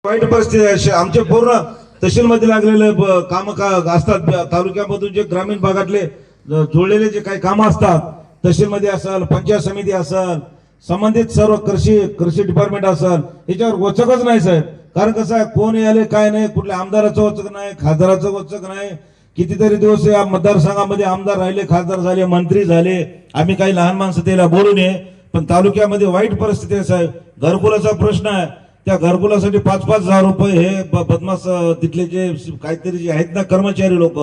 वाईट परिस्थिती आहे. आमचे पूर्ण तहसील मध्ये लागलेले काम असतात. तालुक्यामधून जे ग्रामीण भागातले जोडलेले जे काही काम असतात, तहसील मध्ये असेल, पंचायत समिती असेल, संबंधित सर्व कृषी डिपार्टमेंट असेल, याच्यावर वचकच नाही साहेब. कारण कसं आहे, कोण याले काय नाही, कुठल्या आमदाराचं वचक नाही, खासदाराचं वचक नाही. कितीतरी दिवस या मतदारसंघामध्ये आमदार राहिले, खासदार झाले, मंत्री झाले. आम्ही काही लहान माणसं त्याला बोलू नये, पण तालुक्यामध्ये वाईट परिस्थिती आहे साहेब. घरकुलाचा प्रश्न आहे. त्या घरकुलासाठी 5,000 रुपये हे बदमाश तिथले जे काहीतरी जे आहेत ना कर्मचारी लोक,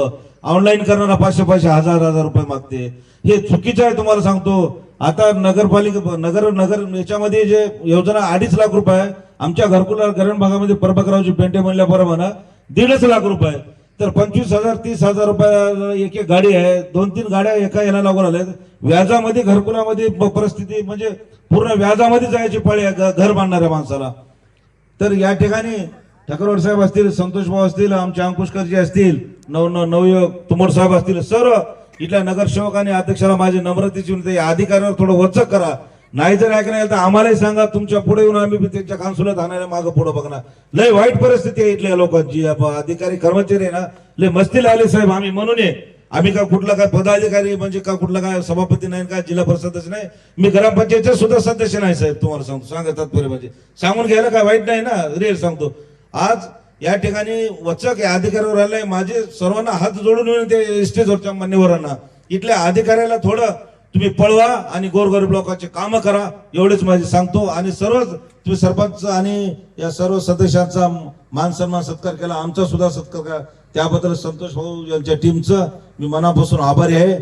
ऑनलाईन करणारा 500 हजार रुपये मागते. हे चुकीचं आहे. तुम्हाला सांगतो, आता नगरपालिका नगर याच्यामध्ये जे योजना 2.5 लाख रुपये आहे. आमच्या घरकुला ग्रामीण भागामध्ये परबकरावची पेंटे म्हणल्याप्रमाणे 1.5 लाख रुपये. तर 25,000 30,000 रुपये एक गाडी आहे. 2-3 गाड्या एका याला लागून आल्या. व्याजामध्ये घरकुलामध्ये परिस्थिती म्हणजे पूर्ण व्याजामध्ये जायची पाळी आहे घर बांधणाऱ्या माणसाला. तर या ठिकाणी ठाकरवाड साहेब असतील, संतोष भाऊ असतील, आमचे अंकुशकरजी असतील, नवयुवक तुमोर साहेब असतील, सर्व इथल्या नगरसेवक आणि अध्यक्षाला माझी नम्रतेची विनंती, अधिकाऱ्यावर थोडं वचक करा. नाही जर ऐकणार तर आम्हालाही सांगा. तुमच्या पुढे येऊन आम्ही त्यांच्या कान्सुलात आणायला मागं पुढे बघणार. लय वाईट परिस्थिती आहे इथल्या लोकांची. अधिकारी कर्मचारी आहे ना, लय मस्तीला आले साहेब. आम्ही म्हणून आम्ही का कुठला काय पदाधिकारी म्हणजे का कुठला काय सभापती नाही, का जिल्हा परिषद सदस्य नाही. मी ग्रामपंचायतचा सुद्धा सदस्य नाही साहेब. तुम्हाला सांगतो, सांगत तात्पर्य म्हणजे सांगून घ्यायला काय वाईट नाही ना. रिअल सांगतो. आज या ठिकाणी वचक या अधिकाऱ्यावर आलंय. माझे सर्वांना हात जोडून विनंती स्टेजवरच्या मान्यवरांना, इथल्या अधिकाऱ्याला थोडं तुम्ही पळवा आणि गोरगरीब लोकांचे काम करा, एवढेच माझे सांगतो. आणि सर्वच तुम्ही सरपंच आणि या सर्व सदस्यांचा मान सन्मान सत्कार केला, आमचा सुद्धा सत्कार केला, त्याबद्दल संतोष भाऊ यांच्या टीमचं मी मनापासून आभारी आहे.